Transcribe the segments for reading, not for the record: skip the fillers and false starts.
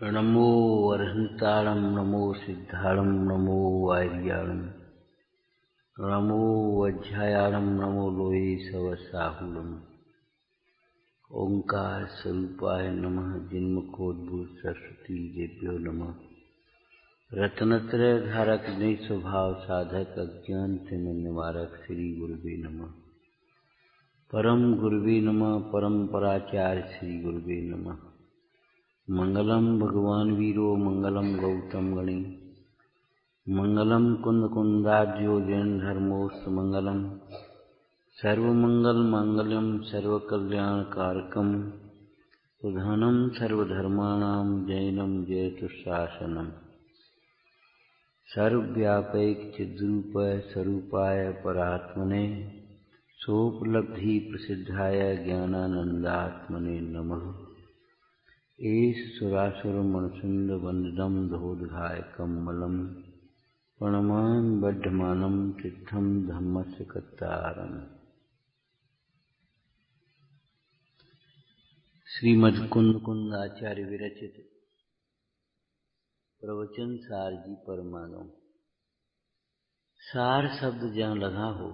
नमो अर्हन्ताणं नमो सिद्धाणं नमो वार्याणं नमो वज्रायाणं नमो लोये सवसाहुलम्। ओंकार स्वरूपाय नमः। जिन्मुखोद्भूत सरस्वती देव्यो नमः। रत्नत्रय धारक निज स्वभाव साधक अज्ञान तिन निवारक श्री गुरुवे नमः। परम गुरुवे नमः। परम पराचार्य श्री गुरुवे नमः। मंगलम भगवान वीरो मंगलम गौतम गणे मंगलम कुंद कुंदार्यो जैन धर्मोस्त मंगलम सर्वमंगल मांगल्यम सर्वकल्याण कारकम प्रधानम सर्वधर्माणां जैनम जयतु शासनम। सर्वव्यापैक चिद्रूपाय स्वरूपाय परात्मने सोपलब्धि प्रसिद्धाय ज्ञानानंदात्मने नमः। एष सुरासुर मणसुंद वंदनम धोदघाय कम्मलम प्रणमामि बद्धमानं चित्तं धम्मस्य कत्तारम्। श्रीमद् कुंद कुंद आचार्य विरचित प्रवचन सार जी परमागम। सार शब्द जहाँ लगा हो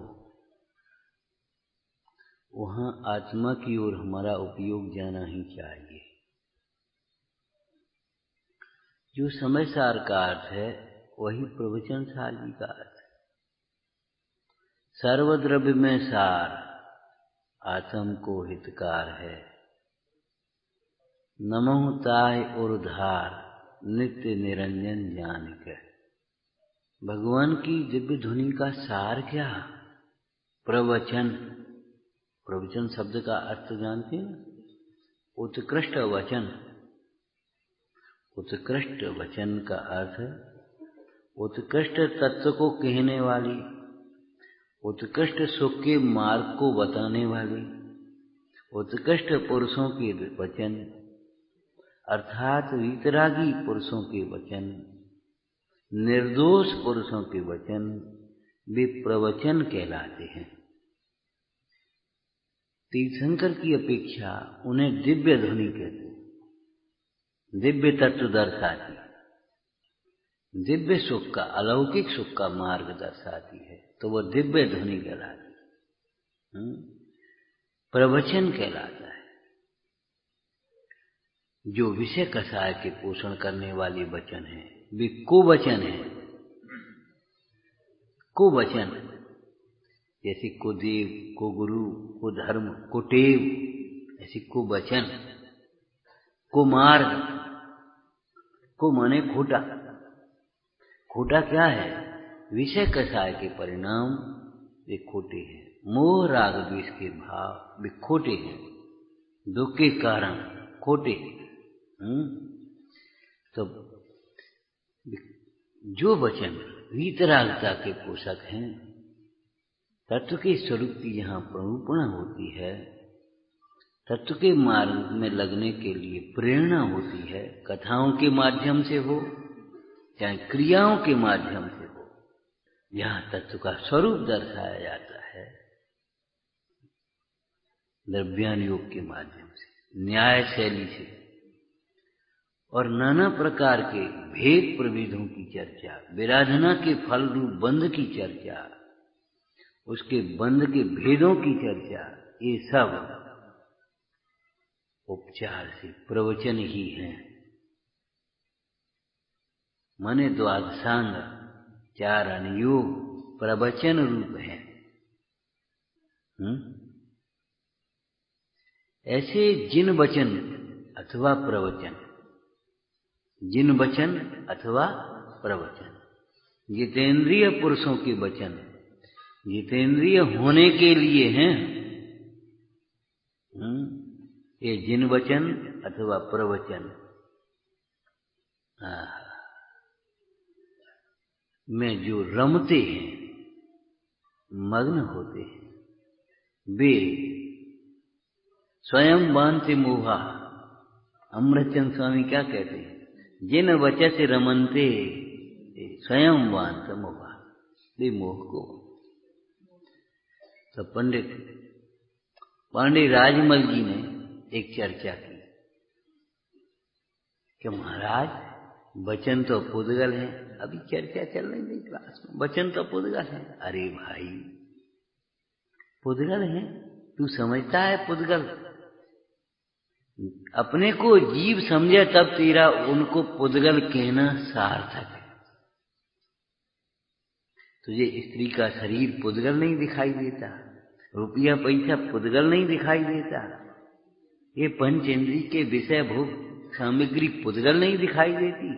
वहाँ आत्मा की ओर हमारा उपयोग जाना ही चाहिए। जो समय सार का अर्थ है वही प्रवचन सार जी का अर्थ है। सर्वद्रव्य में सार आत्म को हितकार है। नमो ताय और धार नित्य निरंजन जानिक। भगवान की दिव्य ध्वनि का सार क्या? प्रवचन। प्रवचन शब्द का अर्थ जानते हैं? उत्कृष्ट वचन। उत्कृष्ट वचन का अर्थ है उत्कृष्ट तत्व को कहने वाली, उत्कृष्ट सुख के मार्ग को बताने वाली, उत्कृष्ट पुरुषों के वचन अर्थात वीतरागी पुरुषों के वचन, निर्दोष पुरुषों के वचन वे प्रवचन कहलाते हैं। तीर्थंकर की अपेक्षा उन्हें दिव्य ध्वनि कहते हैं। दिव्य तत्व दर्शाती, दिव्य सुख का, अलौकिक सुख का मार्ग दर्शाती है तो वह दिव्य ध्वनि कहलाती है। प्रवचन कहलाता है जो विषय कषाय के पोषण करने वाले वचन है वे कुवचन है। कुवचन जैसे कुदेव, कुगुरु, कुधर्म, कुटेव, ऐसी कुवचन। कुमार्ग, को माने खोटा। खोटा क्या है? विषय कषाय के परिणाम वे खोटे हैं। मोह राग द्वेष के भाव वे खोटे हैं। दुख के कारण खोटे। तो जो वचन वीतरागता के पोषक हैं, तत्व के स्वरूप की जहाँ प्ररूपणा होती है, तत्व के मार्ग में लगने के लिए प्रेरणा होती है, कथाओं के माध्यम से हो चाहे क्रियाओं के माध्यम से हो, यहाँ तत्व का स्वरूप दर्शाया जाता है द्रव्यान योग के माध्यम से, न्याय शैली से और नाना प्रकार के भेद प्रभेदों की चर्चा, विराधना के फल रूप बंध की चर्चा, उसके बंध के भेदों की चर्चा, ये सब उपचार से प्रवचन ही हैं। माने द्वादशांग 4 अनुयोग प्रवचन रूप हैं। ऐसे जिन वचन अथवा प्रवचन, जिन वचन अथवा प्रवचन, जितेंद्रिय पुरुषों के वचन जितेंद्रिय होने के लिए हैं। ये जिन वचन अथवा प्रवचन में जो रमते हैं, मग्न होते हैं, वे स्वयं बांधते मोहा। अमृतचंद स्वामी क्या कहते हैं? जिन वचस रमनते स्वयं बांधते मोहा। वे मोह को। तो पंडित पांडे राजमल जी ने एक चर्चा की कि महाराज वचन तो पुद्गल है। अभी चर्चा चल रही थी क्लास में, वचन तो पुद्गल है। अरे भाई पुद्गल है, तू समझता है पुद्गल? अपने को जीव समझे तब तेरा उनको पुद्गल कहना सार्थक है। तुझे स्त्री का शरीर पुद्गल नहीं दिखाई देता, रुपया पैसा पुद्गल नहीं दिखाई देता, ये पंच इंद्रिय के विषय भोग सामग्री पुद्गल नहीं दिखाई देती,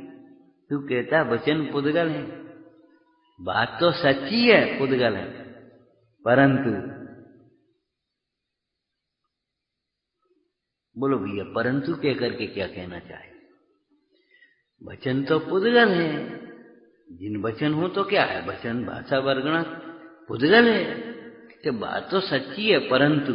तू कहता वचन पुद्गल है। बात तो सच्ची है, पुद्गल है, परंतु बोलो भैया परंतु कह करके क्या कहना चाहे? वचन तो पुद्गल है, जिन वचन हो तो क्या है, वचन भाषा वर्गणा पुद्गल है। कि बात तो सच्ची है, परंतु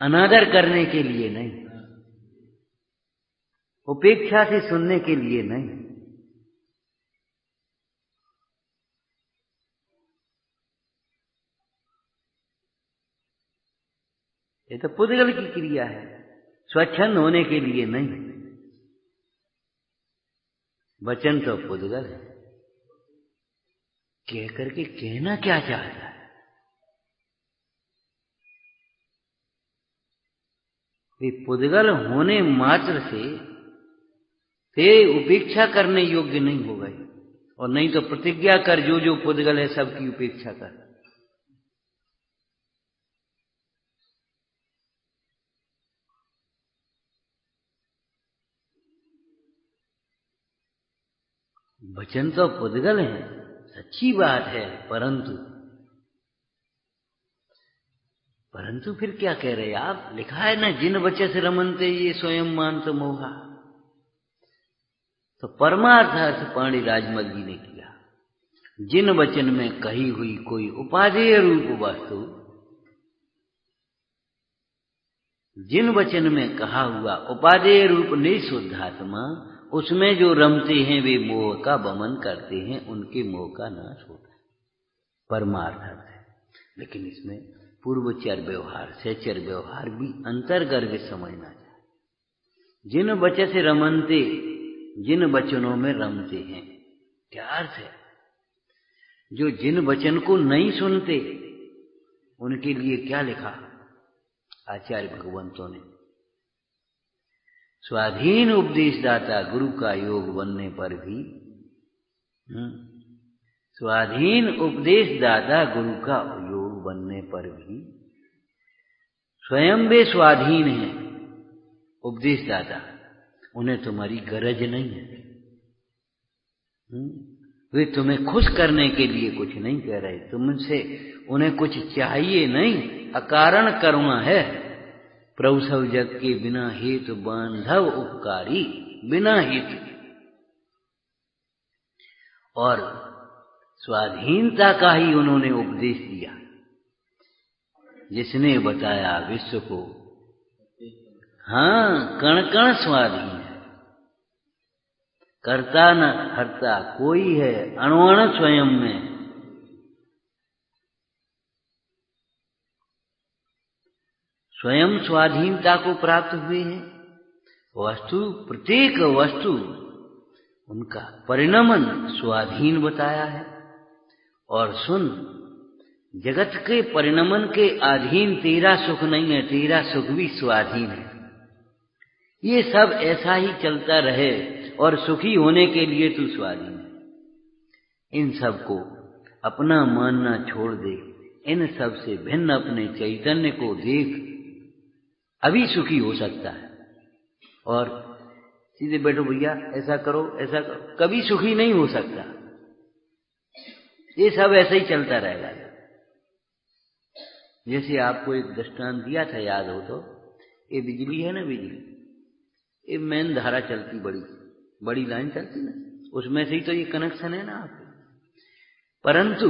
अनादर करने के लिए नहीं, उपेक्षा से सुनने के लिए नहीं। ये तो पुद्गल की क्रिया है, स्वच्छंद होने के लिए नहीं। वचन तो पुद्गल है। कह करके कहना क्या चाहता है? वे पुद्गल होने मात्र से तेरे उपेक्षा करने योग्य नहीं हो गए, और नहीं तो प्रतिज्ञा कर जो जो पुद्गल है सबकी उपेक्षा कर। वचन तो पुद्गल है, सच्ची बात है, परंतु फिर क्या कह रहे आप? लिखा है ना, जिन वचन से रमनते ये स्वयं मानत मोहा। तो परमार्थ अर्थ पाणी राजमल जी ने किया। जिन वचन में कही हुई कोई उपादेय रूप वस्तु, जिन वचन में कहा हुआ उपादेय रूप निःशुद्धात्मा, उसमें जो रमते हैं वे मोह का वमन करते हैं, उनके मोह का नाश होता है, परमार्थ अर्थ है। लेकिन इसमें पूर्वचर व्यवहार सहचर व्यवहार भी अंतर्गर्भ समझना चाहिए। जिन वचन से रमनते, जिन वचनों में रमते हैं, क्या अर्थ है? जो जिन वचन को नहीं सुनते उनके लिए क्या लिखा आचार्य भगवंतों ने? स्वाधीन उपदेशदाता गुरु का योग बनने पर भी, स्वाधीन उपदेशदाता गुरु का योग बनने पर भी स्वयं वे स्वाधीन हैं उपदेशदाता, उन्हें तुम्हारी गरज नहीं है। वे तुम्हें खुश करने के लिए कुछ नहीं कह रहे, तुमसे उन्हें कुछ चाहिए नहीं, अकारण कर्म है। प्रभु सब जग के बिना हेतु बांधव उपकारी, बिना हेतु। और स्वाधीनता का ही उन्होंने उपदेश दिया, जिसने बताया विश्व को, हाँ कण कण स्वाधीन है, करता न हरता कोई है, अणुअण स्वयं में। स्वयं स्वाधीनता को प्राप्त हुए हैं। वस्तु, प्रत्येक वस्तु उनका परिणमन स्वाधीन बताया है। और सुन, जगत के परिणमन के अधीन तेरा सुख नहीं है, तेरा सुख भी स्वाधीन है। ये सब ऐसा ही चलता रहे और सुखी होने के लिए तू स्वाधीन है। इन सब को अपना मानना छोड़ दे, इन सब से भिन्न अपने चैतन्य को देख, अभी सुखी हो सकता है। और सीधे बैठो भैया ऐसा करो ऐसा करो, कभी सुखी नहीं हो सकता। ये सब ऐसे ही चलता रहेगा। जैसे आपको एक दृष्टांत दिया था, याद हो तो, ये बिजली है ना, बिजली, ये मेन धारा चलती, बड़ी बड़ी लाइन चलती ना, उसमें से ही तो ये कनेक्शन है ना आपके। परंतु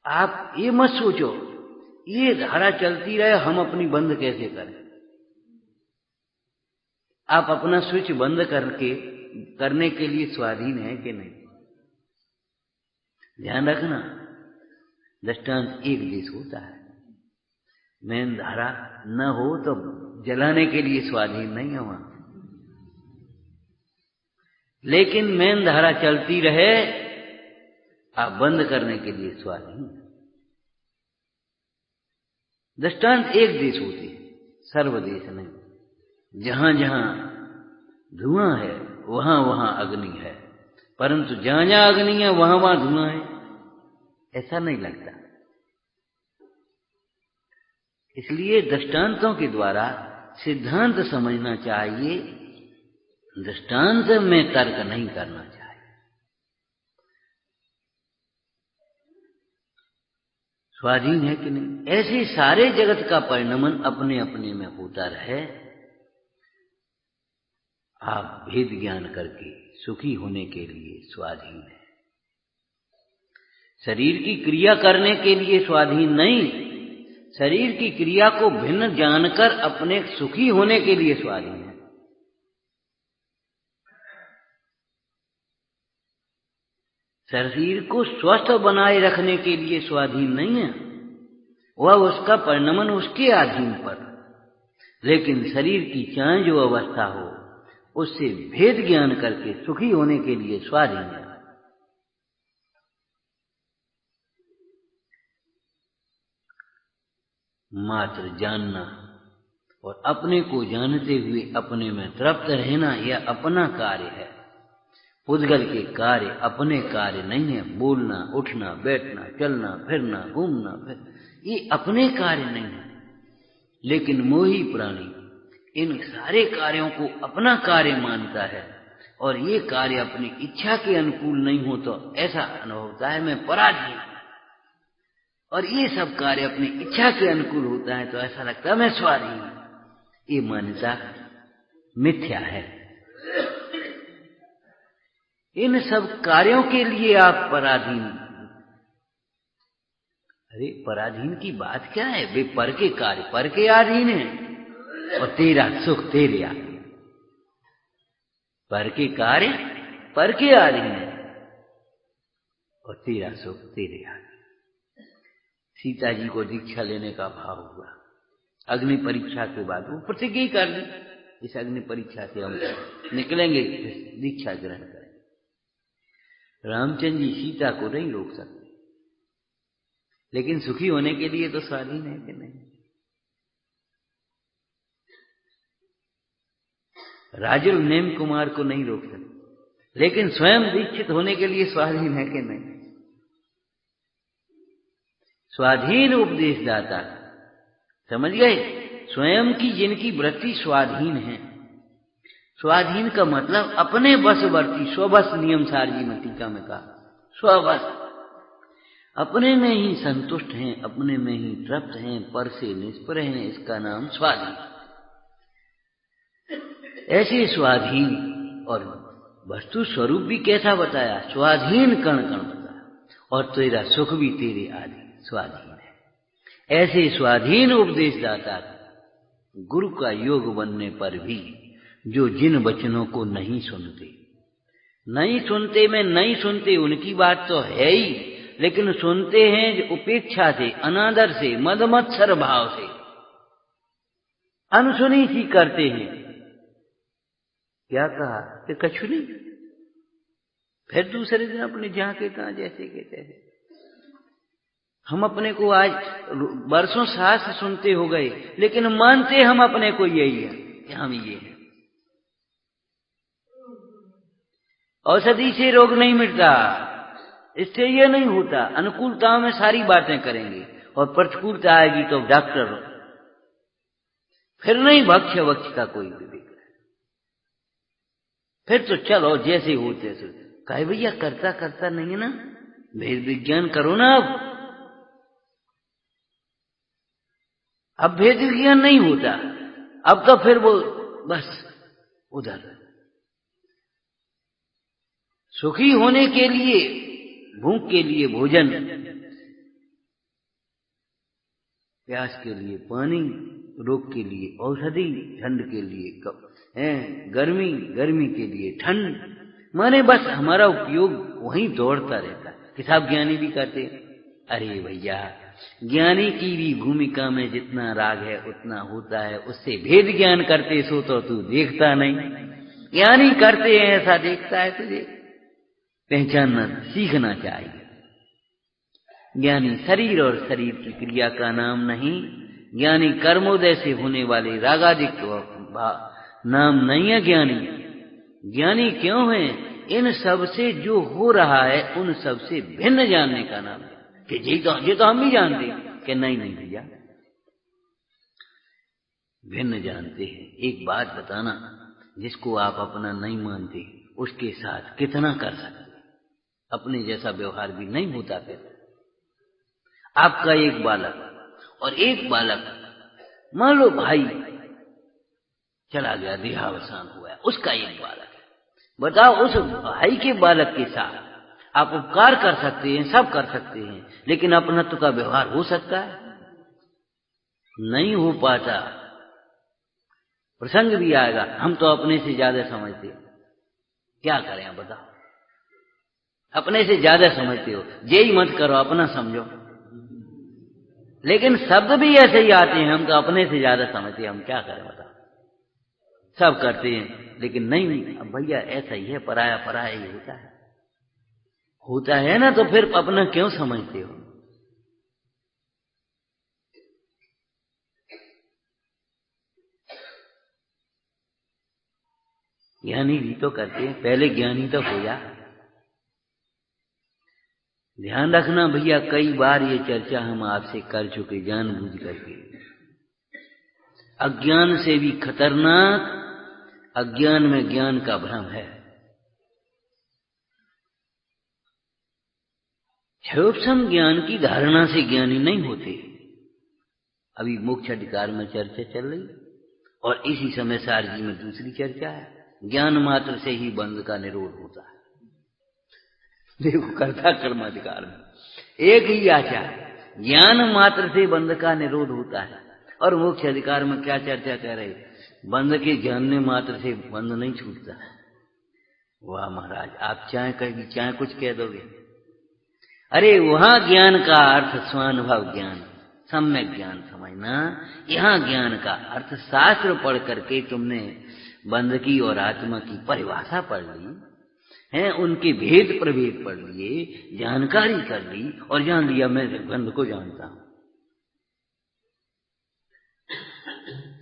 आप ये मत सोचो ये धारा चलती रहे, हम अपनी बंद कैसे करें। आप अपना स्विच बंद करने के लिए स्वाधीन है कि नहीं, ध्यान रखना। दृष्टांत एक देश होता है। मेन धारा न हो तो जलाने के लिए स्वाधीन नहीं है वहां, लेकिन मेन धारा चलती रहे आप बंद करने के लिए स्वाधीन। दृष्टांत एक देश होती है, सर्वदेश नहीं। जहां जहां धुआं है वहां वहां अग्नि है, परंतु जहां जहां अग्नि है वहां वहां धुआं है, ऐसा नहीं लगता। इसलिए दृष्टांतों के द्वारा सिद्धांत समझना चाहिए, दृष्टांत में तर्क नहीं करना चाहिए। स्वाधीन है कि नहीं, ऐसे सारे जगत का परिणमन अपने अपने में होता रहे। आप भेद ज्ञान करके सुखी होने के लिए स्वाधीन है। शरीर की क्रिया करने के लिए स्वाधीन नहीं, शरीर की क्रिया को भिन्न जानकर अपने सुखी होने के लिए स्वाधीन है। शरीर को स्वस्थ बनाए रखने के लिए स्वाधीन नहीं है, वह उसका परिणमन उसके अधीन पर, लेकिन शरीर की चाहे जो अवस्था हो उससे भेद ज्ञान करके सुखी होने के लिए स्वाधीन है। मात्र जानना और अपने को जानते हुए अपने में तृप्त रहना यह अपना कार्य है। पुद्गल के कार्य अपने कार्य नहीं है। बोलना, उठना, बैठना, चलना, फिरना, घूमना, ये अपने कार्य नहीं है। लेकिन मोही प्राणी इन सारे कार्यों को अपना कार्य मानता है, और ये कार्य अपनी इच्छा के अनुकूल नहीं हो तो ऐसा अनुभव होता है मैं पराधीन, और ये सब कार्य अपनी इच्छा के अनुकूल होता है तो ऐसा लगता है मैं स्वाधीन। ये मान्यता मिथ्या है। इन सब कार्यों के लिए आप पराधीन। अरे पराधीन की बात क्या है, वे पर के कार्य पर के अधीन है और तेरा सुख तेरे अधीन। पर के कार्य पर के अधीन है और तेरा सुख तेरे अधीन। सीता जी को दीक्षा लेने का भाव हुआ, अग्नि परीक्षा के बाद वो प्रतिज्ञा कर ली, इस अग्नि परीक्षा से हम निकलेंगे, दीक्षा ग्रहण करेंगे। रामचंद्र जी सीता को नहीं रोक सकते, लेकिन सुखी होने के लिए तो स्वाधीन है कि नहीं। राजुल नेम कुमार को नहीं रोक सकते, लेकिन स्वयं दीक्षित होने के लिए स्वाधीन है कि नहीं। स्वाधीन उपदेशदाता, समझ गए, स्वयं की जिनकी वृत्ति स्वाधीन है। स्वाधीन का मतलब अपने बसवर्ती, स्वबस नियम सारजी में टीका में कहा, स्वबस, अपने में ही संतुष्ट हैं, अपने में ही तृप्त हैं, पर से निष्पर हैं, इसका नाम स्वाधीन। ऐसे स्वाधीन, और वस्तु स्वरूप भी कैसा बताया, स्वाधीन कण कण बताया, और तेरा सुख भी तेरे आदि स्वाधीन है। ऐसे स्वाधीन उपदेशदाता गुरु का योग बनने पर भी जो जिन वचनों को नहीं सुनते, नहीं सुनते में नहीं सुनते उनकी बात तो है ही, लेकिन सुनते हैं उपेक्षा से, अनादर से, मदमत्सर भाव से, अनसुनी सी करते हैं। क्या कहा कि कछु नहीं, फिर दूसरे दिन अपने जहां के तहां जैसे के तैसे। हम अपने को आज वर्षों सास सुनते हो गए, लेकिन मानते हम अपने को यही है कि हम ये हैं। औषधि से रोग नहीं मिटता, इससे ये नहीं होता। अनुकूलताओं में सारी बातें करेंगे और प्रतिकूलता आएगी तो डॉक्टर, फिर नहीं भक्ष्य वक्ष का कोई विवेक, फिर तो चलो जैसे हो तैसे। कहे भैया करता करता नहीं है ना, भेद विज्ञान करो ना। अब भेद विज्ञान नहीं होता, अब तो फिर वो बस उधर। सुखी होने के लिए, भूख के लिए भोजन, प्यास के लिए पानी, रोग के लिए औषधि, ठंड के लिए गर्मी, गर्मी के लिए ठंड, माने बस हमारा उपयोग वहीं दौड़ता रहता है। किताब ज्ञानी भी कहते हैं अरे भैया, ज्ञानी की भी भूमिका में जितना राग है उतना होता है, उससे भेद ज्ञान करते सो तो तू देखता नहीं, ज्ञानी करते हैं ऐसा देखता है, तुझे पहचानना सीखना चाहिए। ज्ञानी शरीर और शरीर की क्रिया का नाम नहीं, ज्ञानी कर्मोदय से होने वाले रागादिक नाम नहीं है ज्ञानी। ज्ञानी क्यों है? इन सब से जो हो रहा है उन सब से भिन्न जानने का नाम है। कि ये तो हम भी जानते हैं कि नहीं भैया, भिन्न जानते हैं। एक बात बताना, जिसको आप अपना नहीं मानते उसके साथ कितना कर सकते, अपने जैसा व्यवहार भी नहीं होता। फिर आपका एक बालक और एक बालक, मान लो भाई चला गया, देहावसान हुआ है, उसका एक बालक है, बताओ उस भाई के बालक के साथ आप उपकार कर सकते हैं, सब कर सकते हैं, लेकिन अपनत्व का व्यवहार हो सकता है? नहीं हो पाता। प्रसंग भी आएगा, हम तो अपने से ज्यादा समझते हो, क्या करें बताओ? अपने से ज्यादा समझते हो, यही मत करो, अपना समझो। लेकिन शब्द भी ऐसे ही आते हैं, हम तो अपने से ज्यादा समझते हैं, हम क्या करें बताओ? सब करते हैं, लेकिन नहीं। अब भैया ऐसा ही है, पराया पराया ही होता है ना, तो फिर अपना क्यों समझते हो? ज्ञानी भी तो करते हैं, पहले ज्ञानी तो हो जा। ध्यान रखना भैया, कई बार ये चर्चा हम आपसे कर चुके जानबूझ करके। अज्ञान से भी खतरनाक अज्ञान में ज्ञान का भ्रम है। क्षयोपम ज्ञान की धारणा से ज्ञानी नहीं होते। अभी मोक्ष अधिकार में चर्चा चल रही, और इसी समय सारजी में दूसरी चर्चा है, ज्ञान मात्र से ही बंध का निरोध होता है। देखो, कर्ता कर्माधिकार में एक ही आचार, ज्ञान मात्र से बंध का निरोध होता है। और मोक्ष अधिकार में क्या चर्चा कर रहे? बंध के जानने मात्र से बंध नहीं छूटता है। वाह महाराज, आप चाहे कहीं चाहे कुछ कह दोगे। अरे वहां ज्ञान का अर्थ स्वानुभव ज्ञान, सम्यक ज्ञान समझना। यहां ज्ञान का अर्थ शास्त्र पढ़ करके तुमने बंध की और आत्मा की परिभाषा पढ़ ली है, उनके भेद प्रभेद पढ़ लिए, जानकारी कर ली और जान लिया मैं बंध को जानता हूं।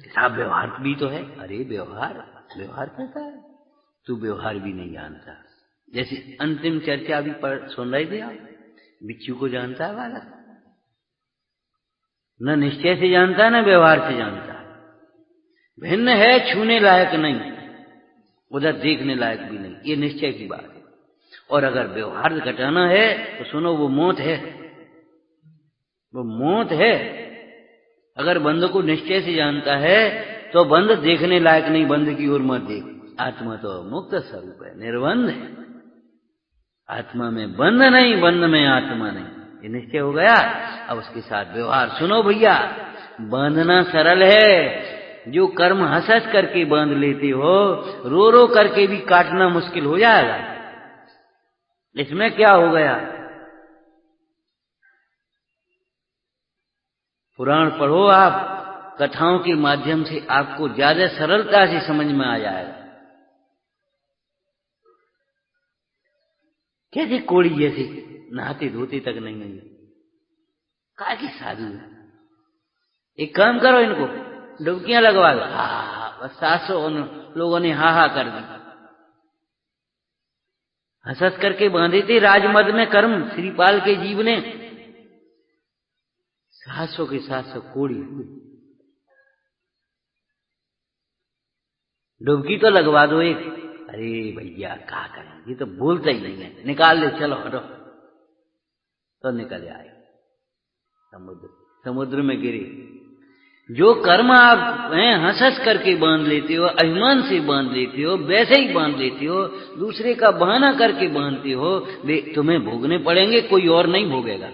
साहब व्यवहार भी तो है। अरे व्यवहार करता है, तू व्यवहार भी नहीं जानता। जैसे अंतिम चर्चा अभी सुन रहे थे आप, बिच्छू को जानता है वाला, न निश्चय से जानता न व्यवहार से जानता। भिन्न है, छूने लायक नहीं, उधर देखने लायक भी नहीं, ये निश्चय की बात है। और अगर व्यवहार घटाना है तो सुनो, वो मौत है, वो मौत है। अगर बंध को निश्चय से जानता है तो बंध देखने लायक नहीं, बंध की ओर मत देख। आत्मा तो मुक्त स्वरूप है, निर्बंध है। आत्मा में बंध नहीं, बंध में आत्मा नहीं, ये निश्चय हो गया। अब उसके साथ व्यवहार सुनो भैया, बांधना सरल है। जो कर्म हंस करके बांध लेते हो, रो रो करके भी काटना मुश्किल हो जाएगा। इसमें क्या हो गया? पुराण पढ़ो आप, कथाओं के माध्यम से आपको ज्यादा सरलता से समझ में आ जाएगा। कैसे कोड़ी जैसे नहाते धोते तक नहीं है, काय की साधु है। एक काम करो, इनको डुबकियां लगवा दो। बस 700 लोगों ने हा कर दी। हंस करके बांधे थे राजमद में कर्म श्रीपाल के जीव ने, 700 के 700 कोड़ी हुई। डुबकी तो लगवा दो एक। अरे भैया क्या करें, ये तो बोलता ही नहीं है, निकाल ले, चलो हटो। तो निकल आए समुद्र में गिरे। जो कर्म आप हंस करके बांध लेते हो, अभिमान से बांध लेते हो, वैसे ही बांध लेते हो, दूसरे का बहाना करके बांधते हो, वे तुम्हें भोगने पड़ेंगे, कोई और नहीं भोगेगा।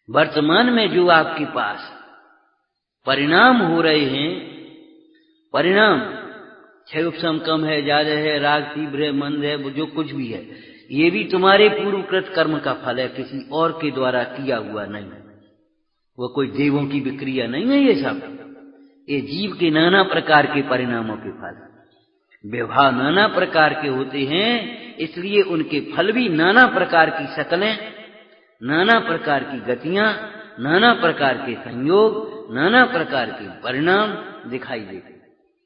वर्तमान में जो आपके पास परिणाम हो रहे हैं, परिणाम क्षयोपम कम है, ज्यादा है, राग तीव्र है, मंद है, जो कुछ भी है, ये भी तुम्हारे पूर्वकृत कर्म का फल है, किसी और के द्वारा किया हुआ नहीं। वो कोई देवों की विक्रिया नहीं है, ये सब ये जीव के नाना प्रकार के परिणामों के फल। विवाह नाना प्रकार के होते हैं, इसलिए उनके फल भी नाना प्रकार की शक्लें, नाना प्रकार की गतियां, नाना प्रकार के संयोग, नाना प्रकार के परिणाम दिखाई देते।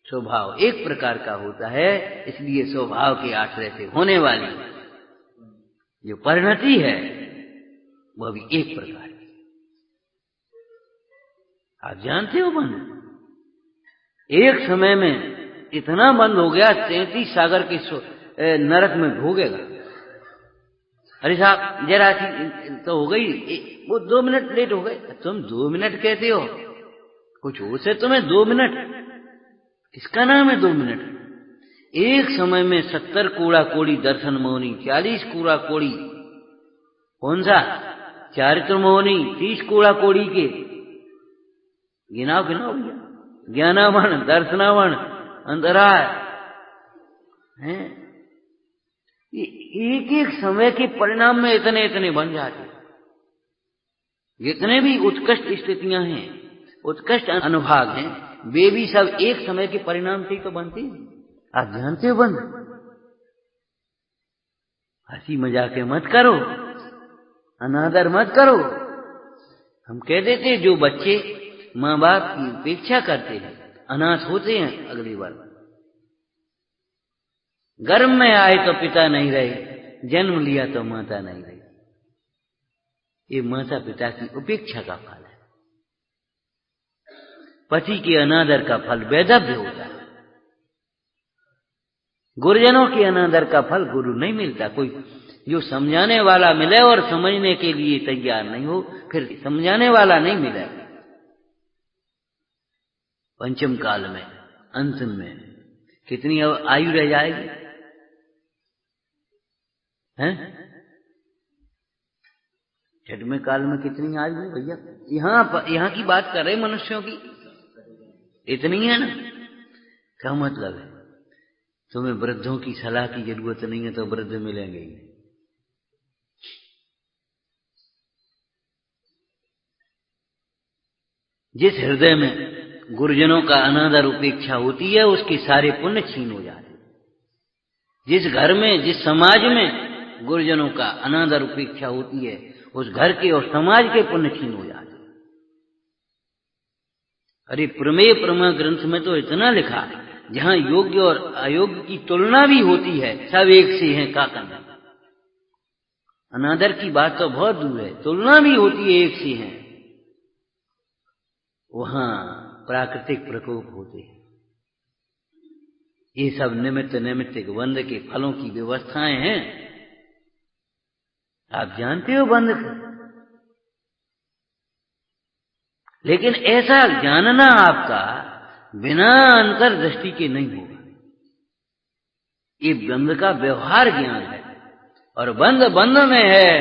स्वभाव एक प्रकार का होता है, इसलिए स्वभाव के आश्रय से होने वाली जो परिणति है वह भी एक प्रकार की। आप जानते हो बंद एक समय में इतना बंद हो गया, 33 सागर के नरक में भोगेगा। अरे साहब जरा सी तो हो गई, वो 2 मिनट लेट हो गए। तुम 2 मिनट कहते हो, कुछ हो से तुम्हें 2 मिनट, इसका नाम है 2 मिनट। एक समय में 70 कूड़ा कोड़ी दर्शन मोहनी, 40 कूड़ा कोड़ी कौन सा चारित्र मोहनी, 30 कूड़ा कोड़ी के गिनाओ गिनाओ भैया, ज्ञानावण, दर्शनावण, अंतराय हैं। एक एक समय के परिणाम में इतने इतने बन जाते। जितने भी उत्कृष्ट स्थितियां हैं, उत्कृष्ट अनुभाग हैं, वे भी सब एक समय के परिणाम से ही तो बनते हैं। आप जानते हो बंद, हंसी मजाक मत करो, अनादर मत करो। हम कह देते जो बच्चे माँ बाप की उपेक्षा करते हैं, अनाथ होते हैं, अगली बार गर्भ में आए तो पिता नहीं रहे, जन्म लिया तो माता नहीं रही। ये माता पिता की उपेक्षा का फल है। पति के अनादर का फल वैधव्य होता है। गुरुजनों के अनादर का फल गुरु नहीं मिलता। कोई जो समझाने वाला मिले और समझने के लिए तैयार नहीं हो, फिर समझाने वाला नहीं मिले। पंचम काल में अंतिम में कितनी आयु रह जाएगी हैं? छठवें काल में कितनी आयु है भैया? यहाँ की बात कर रहे मनुष्यों की, इतनी है ना। क्या मतलब है? तुम्हें वृद्धों की सलाह की जरूरत नहीं है तो वृद्ध मिलेंगे ही। जिस हृदय में गुरुजनों का अनादर उपेक्षा होती है, उसके सारे पुण्य छीन हो जाते। जिस घर में, जिस समाज में गुरुजनों का अनादर उपेक्षा होती है, उस घर के और समाज के पुण्य छीन हो जाते। अरे प्रमेय प्रमा ग्रंथ में तो इतना लिखा, जहां योग्य और अयोग्य की तुलना भी होती है, सब एक से हैं का करना। अनादर की बात तो बहुत दूर है, तुलना भी होती है, एक से हैं। वहां प्राकृतिक प्रकोप होते हैं। ये सब निमित्त नैमित्तिक बंध के फलों की व्यवस्थाएं हैं। आप जानते हो बंध को, लेकिन ऐसा जानना आपका बिना अंतर्दृष्टि के नहीं होगा। ये बंध का व्यवहार ज्ञान है, और बंध बंध में है,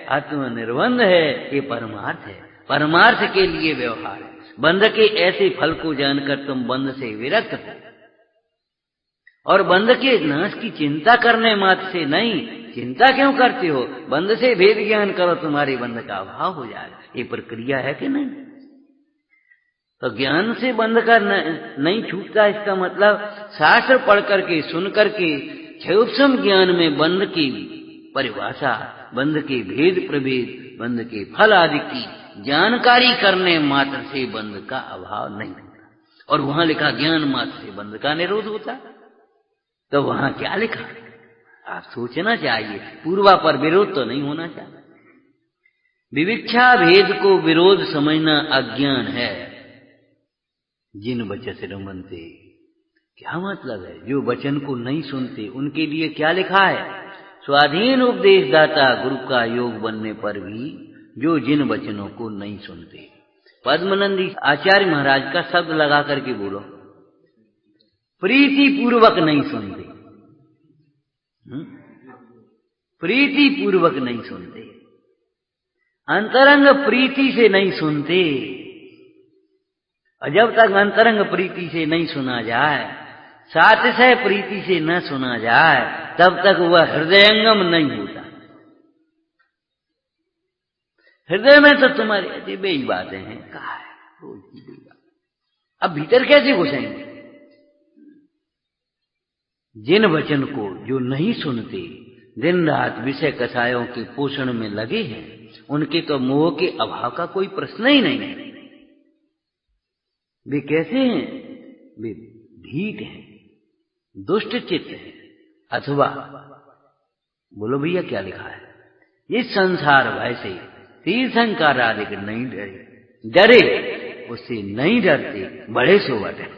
आत्मनिर्बंध है, ये परमार्थ है। परमार्थ के लिए व्यवहार है। बंध के ऐसे फल को जानकर तुम बंध से विरक्त हो, और बंध के नाश की चिंता करने मात्र से नहीं। चिंता क्यों करते हो? बंध से भेद ज्ञान करो, तुम्हारे बंध का अभाव हो जाएगा। ये प्रक्रिया है कि नहीं? तो ज्ञान से बंध का नहीं छूटता। इसका मतलब शास्त्र पढ़ करके, सुन करके, क्षयोपम ज्ञान में बंध की परिभाषा, बंध के भेद प्रभेद, बंध के फल आदि की जानकारी करने मात्र से बंध का अभाव नहीं होता। और वहां लिखा ज्ञान मात्र से बंध का निरोध होता, तो वहां क्या लिखा? आप सोचना चाहिए। पूर्वापर विरोध तो नहीं होना चाहिए। विविक्षा भेद को विरोध समझना अज्ञान है। जिन वचन से रमनते, क्या मतलब है? जो वचन को नहीं सुनते उनके लिए क्या लिखा है? स्वाधीन उपदेश दाता गुरु का योग बनने पर भी जो जिन वचनों को नहीं सुनते। पद्मनंदी आचार्य महाराज का शब्द लगा करके बोलो, प्रीति पूर्वक नहीं सुनते। प्रीति पूर्वक नहीं सुनते, अंतरंग प्रीति से नहीं सुनते। और जब तक अंतरंग प्रीति से नहीं सुना जाए, सातिशय प्रीति से न सुना जाए तब तक वह हृदयंगम नहीं होता। हृदय में तो तुम्हारी अजीब ही बातें हैं, कहा है रोज की बात, अब भीतर कैसे घुसेंगे? जिन वचन को जो नहीं सुनते, दिन रात विषय कषायों के पोषण में लगे हैं, उनके तो मोह के अभाव का कोई प्रश्न ही नहीं है। वे कैसे हैं? वे भीत हैं, दुष्ट चित्त हैं, अथवा बोलो भैया क्या लिखा है, इस संसार भय से तीर्थंकर आदि नहीं डरे, उससे नहीं डरते, बड़े सो बटे।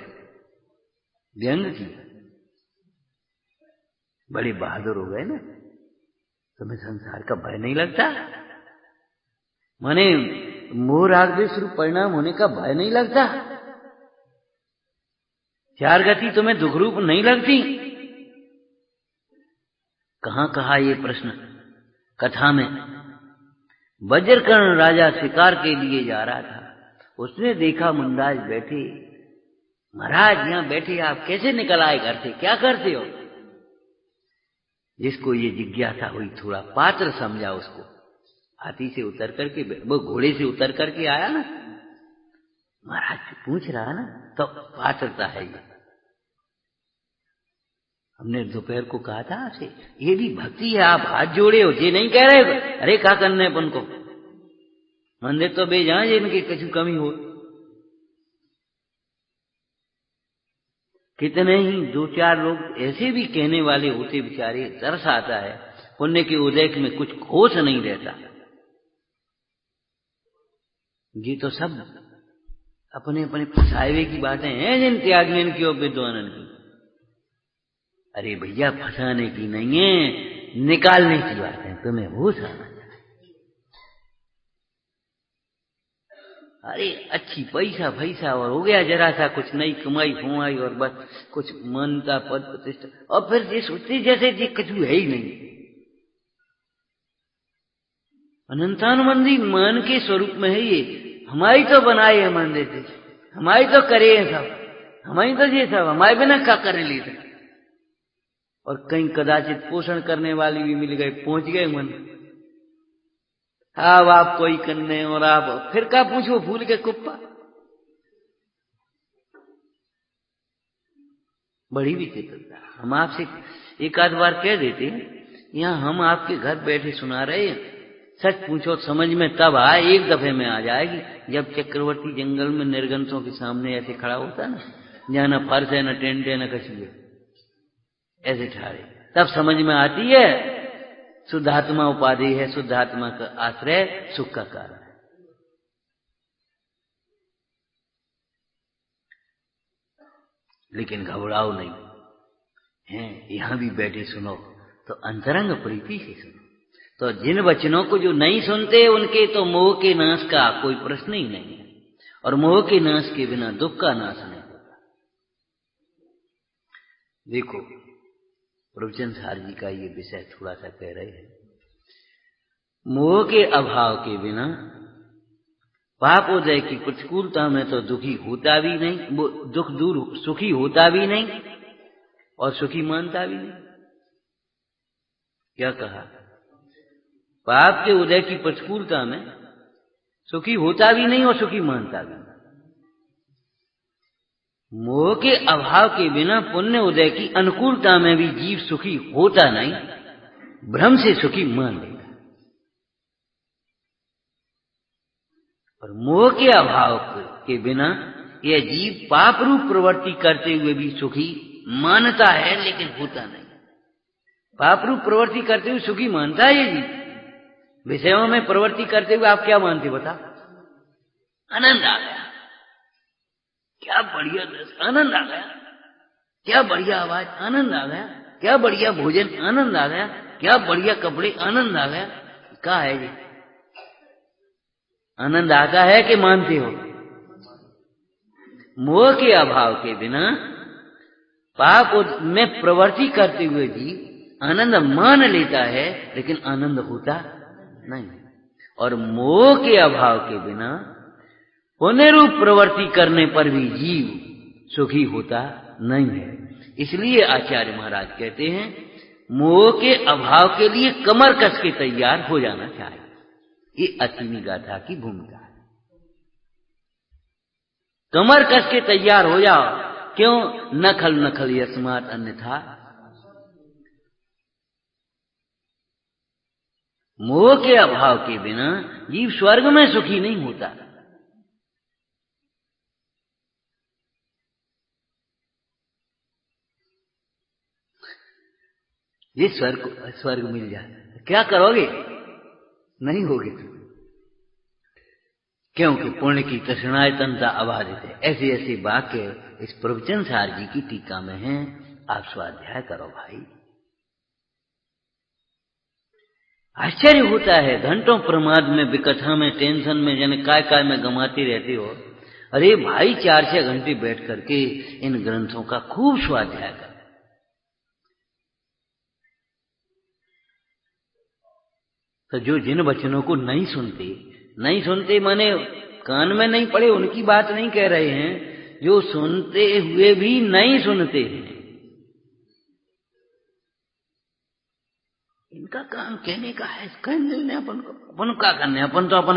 व्यंग किया, बड़े बहादुर हो गए ना, तुम्हें संसार का भय नहीं लगता? माने मोह राग द्वेष रूप परिणाम होने का भय नहीं लगता? चार गति तुम्हें दुख रूप नहीं लगती? कहां कहा ये प्रश्न कथा में? वज्रकर्ण राजा शिकार के लिए जा रहा था, उसने देखा मुंडाज बैठे। महाराज यहां बैठे आप कैसे निकल आए घर से, क्या करते हो? जिसको ये जिज्ञासा हुई थोड़ा पात्र समझा उसको। हाथी से उतर करके, वो घोड़े से उतर करके आया ना, महाराज से पूछ रहा ना, तो पात्रता है ये। हमने दोपहर को कहा था आपसे, ये भी भक्ति है, आप हाथ जोड़े हो, ये नहीं कह रहे अरे क्या करने अपन को, मंदिर तो बेजान इनकी कुछ कमी हो। कितने ही दो चार लोग ऐसे भी कहने वाले होते, बेचारे तरस आता है, पुण्य के उदय में कुछ खोज नहीं रहता। ये तो सब अपने अपने फसावे की बातें हैं, जिन त्यागन की और विद्वानन की। अरे भैया फंसाने की नहीं है, निकालने की बात है, तुम्हें वो समझ। अरे अच्छी पैसा फैसा और हो गया जरा सा कुछ नई कमाई फुमाई और बस कुछ मानता पद प्रतिष्ठा, और फिर ये सोचते जैसे ये कुछ भी है ही नहीं। अनंतानुबंधी मान के स्वरूप में है ये। हमारी तो बनाए है मंदिर थे, हमारी तो करे है सब, हमारी तो ये सब, हमारे बिना क्या करने लेते। और कहीं कदाचित पोषण करने वाली भी मिल गए, पहुंच गए मन। अब आप कोई करने और आप फिर क्या पूछो, भूल के कुप्पा। बड़ी विचित्रता। हम आपसे एक आध बार कह देते हैं, यहां हम आपके घर बैठे सुना रहे हैं, सच पूछो समझ में तब आए, एक दफे में आ जाएगी जब चक्रवर्ती जंगल में निर्गंसों के सामने ऐसे खड़ा होता ना, जहां न फर्श है, न टेंट है, न कुछ भी, ऐसे ठहरे, तब समझ में आती है शुद्धात्मा उपाधि है, शुद्धात्मा का आश्रय सुख का कारण है। लेकिन घबराओ नहीं है, यहां भी बैठे सुनो तो अंतरंग प्रीति से सुनो। तो जिन वचनों को जो नहीं सुनते, उनके तो मोह के नाश का कोई प्रश्न ही नहीं है, और मोह के नाश के बिना दुख का नाश नहीं होता। देखो प्रवचन सार जी का ये विषय थोड़ा सा कह रहे हैं, मोह के अभाव के बिना पापोदय की प्रतिकूलता में तो दुखी होता भी नहीं, वो दुख दूर सुखी होता भी नहीं और सुखी मानता भी नहीं। क्या कहा? पाप के उदय की प्रतिकूलता में सुखी होता भी नहीं और सुखी मानता भी नहीं। मोह के अभाव के बिना पुण्य उदय की अनुकूलता में भी जीव सुखी होता नहीं, भ्रम से सुखी मान लेता। और मोह के अभाव के बिना यह जीव पाप रूप प्रवृत्ति करते हुए भी सुखी मानता है, लेकिन होता नहीं। पाप रूप प्रवृत्ति करते हुए सुखी मानता है ये जीव। विषयों में प्रवृत्ति करते हुए आप क्या मानते बता? आनंद आ गया, क्या बढ़िया दृश्य, आनंद आ गया, क्या बढ़िया आवाज, आनंद आ गया, क्या बढ़िया भोजन, आनंद आ गया, क्या बढ़िया कपड़े, आनंद आ गया। क्या है ये? आनंद आता है कि मानते हो? मोह के अभाव के बिना पाप में प्रवृत्ति करते हुए भी आनंद मान लेता है, लेकिन आनंद होता नहीं। और मोह के अभाव के बिना पुण्य रूप प्रवृत्ति करने पर भी जीव सुखी होता नहीं है। इसलिए आचार्य महाराज कहते हैं मोह के अभाव के लिए कमर कस के तैयार हो जाना चाहिए। ये असीमी गाथा की भूमिका है। कमर कस के तैयार हो जाओ। क्यों? नखल नखल यस्मात् अन्यथा। मोह के अभाव के बिना जीव स्वर्ग में सुखी नहीं होता। ये स्वर्ग मिल जाए क्या करोगे? नहीं होगे तुम। क्योंकि पुण्य की तृष्णाएं तंता अबाधित है। ऐसे ऐसे वाक्य इस प्रवचन सार जी की टीका में हैं। आप स्वाध्याय करो भाई। आश्चर्य होता है, घंटों प्रमाद में, विकथा में, टेंशन में, जन काय में गमाती रहती हो। अरे भाई 4-6 घंटे बैठ करके इन ग्रंथों का खूब स्वाध्याय कर। तो जो जिन वचनों को नहीं सुनते माने कान में नहीं पड़े, उनकी बात नहीं कह रहे हैं। जो सुनते हुए भी नहीं सुनते हैं, इनका काम कहने का है। कहने अपन क्या करने, अपन तो अपना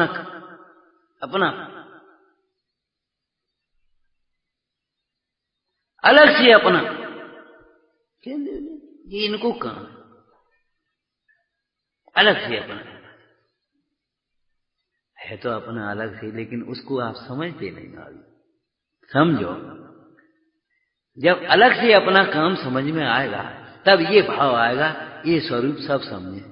अलग से अपना ये इनको काम अलग से अपना है। तो अपना अलग से, लेकिन उसको आप समझते नहीं। अभी समझो, जब अलग से अपना काम समझ में आएगा तब ये भाव आएगा, ये स्वरूप सब समझे।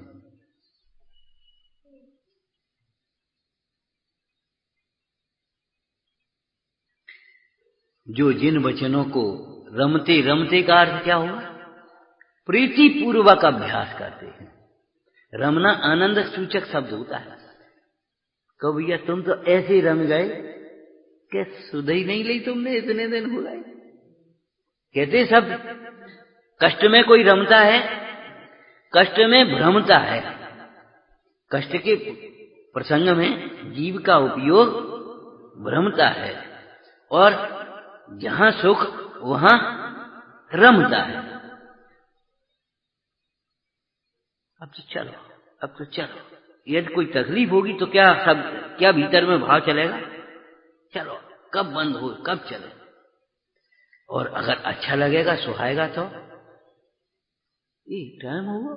जो जिन वचनों को रमते रमते का अर्थ क्या हुआ? प्रीति पूर्वक अभ्यास करते हैं। रमना आनंद सूचक शब्द होता है। कब भैया तुम तो ऐसे रम गए कि सुध ही नहीं ली तुमने, इतने दिन हो गए। कहते सब कष्ट में कोई रमता है, कष्ट में भ्रमता है। कष्ट के प्रसंग में जीव का उपयोग भ्रमता है और जहां सुख वहां रमता है। अब तो चलो। यदि कोई तकलीफ होगी तो क्या भीतर में भाव चलेगा? चलो, कब बंद हो, कब चले। और अगर अच्छा लगेगा, सुहाएगा तो ये टाइम होगा,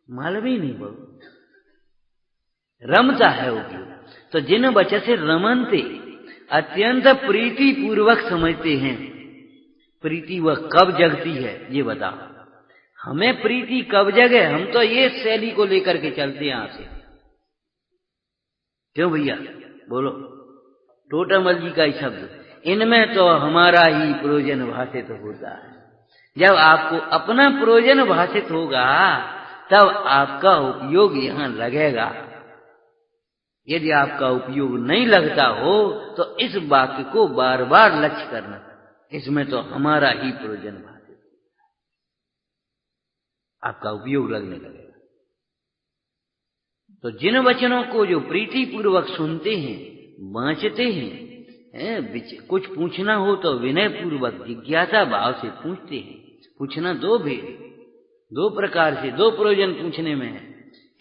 मालूम ही नहीं बहु रमता है वो। तो जिन वचन से रमनते अत्यंत प्रीति पूर्वक समझते हैं। प्रीति वह कब जगती है ये बताओ। हमें प्रीति कब जगे? हम तो ये शैली को लेकर के चलते हैं आपसे। क्यों भैया बोलो? टोटामल जी का ही शब्द, इनमें तो हमारा ही प्रयोजन भाषित होता है। जब आपको अपना प्रयोजन भाषित होगा तब आपका उपयोग यहां लगेगा। यदि आपका उपयोग नहीं लगता हो तो इस वाक्य को बार बार लक्ष्य करना, इसमें तो हमारा ही प्रयोजन भाषित, आपका उपयोग लगने लगेगा। तो जिन वचनों को जो प्रीति पूर्वक सुनते हैं, बांचते हैं, कुछ पूछना हो तो विनय पूर्वक जिज्ञासा भाव से पूछते हैं। पूछना दो प्रकार से, दो प्रयोजन पूछने में है।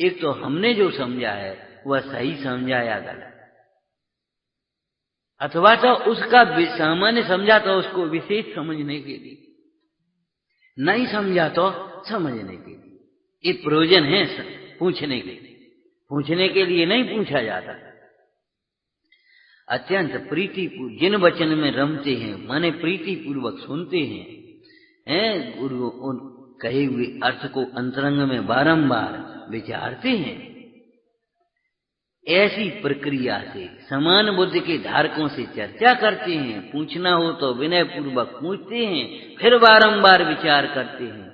एक तो हमने जो समझा है वह सही समझा या गलत, अथवा तो उसका सामान्य समझा तो उसको विशेष समझने के लिए, नहीं समझा तो समझने के लिए। ये प्रयोजन है पूछने के लिए। पूछने के लिए नहीं पूछा जाता। अत्यंत प्रीति जिन वचन में रमते हैं, माने प्रीति पूर्वक सुनते हैं, गुरु उन कहे हुए अर्थ को अंतरंग में बारंबार विचारते हैं। ऐसी प्रक्रिया से समान बुद्धि के धारकों से चर्चा करते हैं। पूछना हो तो विनय पूर्वक पूछते हैं, फिर बारंबार विचार करते हैं।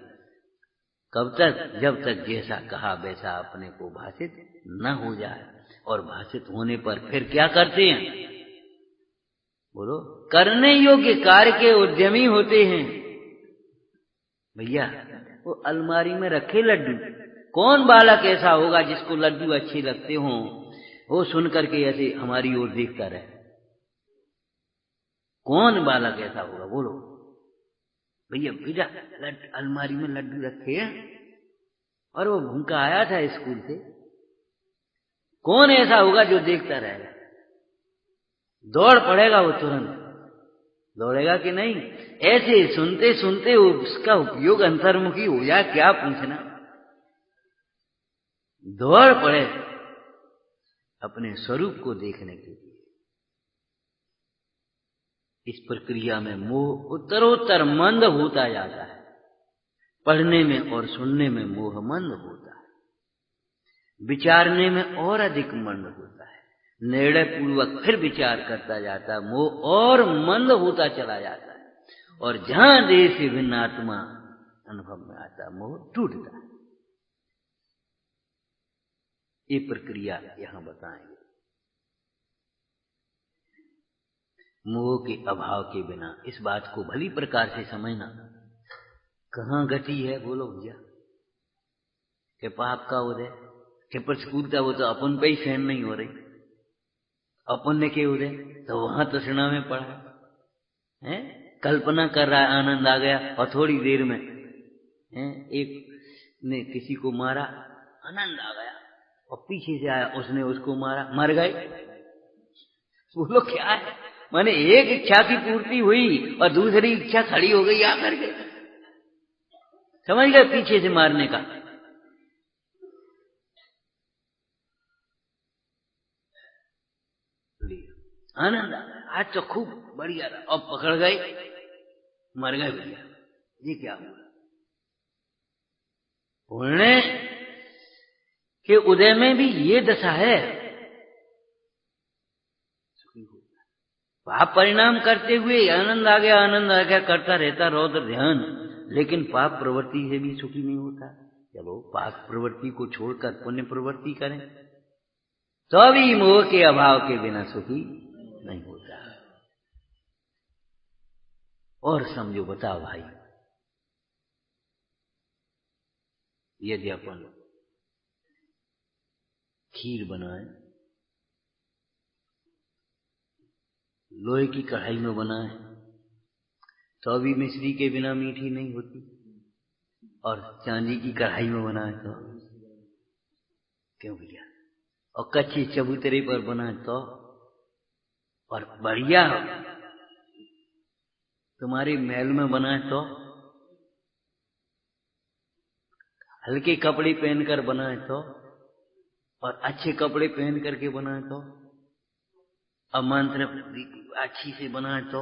कब तक? जब तक जैसा कहा वैसा अपने को भाषित न हो जाए। और भाषित होने पर फिर क्या करते हैं? बोलो। करने योग्य कार्य के उद्यमी होते हैं। भैया वो अलमारी में रखे लड्डू, कौन बालक ऐसा होगा जिसको लड्डू अच्छे लगते हों, वो सुन करके ऐसे हमारी ओर देखता रहे? कौन बालक ऐसा होगा? बोलो। भैया बेटा अलमारी में लड्डू रखे हैं, और वो भूखा आया था स्कूल से। कौन ऐसा होगा जो देखता रहेगा? दौड़ पड़ेगा वो तुरंत, दौड़ेगा कि नहीं? ऐसे सुनते सुनते उसका उपयोग अंतर्मुखी हो जाए, क्या पूछना, दौड़ पड़े अपने स्वरूप को देखने के लिए। इस प्रक्रिया में मोह उत्तरोत्तर मंद होता जाता है। पढ़ने में और सुनने में मोह मंद होता है, विचारने में और अधिक मंद होता है, निर्णय पूर्वक फिर विचार करता जाता है, मोह और मंद होता चला जाता है, और जहां देह से भिन्न आत्मा अनुभव में आता है, मोह टूटता है। ये प्रक्रिया यहां बताएंगे। मोह के अभाव के बिना इस बात को भली प्रकार से समझना। कहां गति है बोलो भैया? कि पाप का उदय, कि प्रतिकूलता, वो तो अपन पे ही सहन नहीं हो रही। अपन ने के उदय तो वहां तृष्णा में पड़ा है, कल्पना कर रहा है, आनंद आ गया, और थोड़ी देर में एक ने किसी को मारा, आनंद आ गया, और पीछे से आया, उसने उसको मारा, मर गए। बोलो क्या है? माने एक इच्छा की पूर्ति हुई और दूसरी इच्छा खड़ी हो गई आकर के। समझ गए? पीछे से मारने का। आनंद आ गया, आज तो खूब बढ़िया रहा, और पकड़ गए, मर गए भैया। ये क्या हुआ? पुण्य के उदय में भी ये दशा है। पाप परिणाम करते हुए आनंद आ गया करता रहता रौद्र ध्यान, लेकिन पाप प्रवृत्ति से भी सुखी नहीं होता। चलो पाप प्रवृत्ति को छोड़कर पुण्य प्रवृत्ति करें तो भी मोह के अभाव के बिना सुखी नहीं होता। और समझो, बताओ भाई, यदि अपन खीर बनाए, लोहे की कढ़ाई में बनाए, तो अभी मिश्री के बिना मीठी नहीं होती, और चांदी की कढ़ाई में बनाए तो क्यों भैया? और कच्चे चबूतरे पर बनाए तो, और बढ़िया तुम्हारे महल में बनाए तो, हल्के कपड़े पहनकर बनाए तो, और अच्छे कपड़े पहन करके बनाए तो, और मंत्र अच्छी से बनाए तो,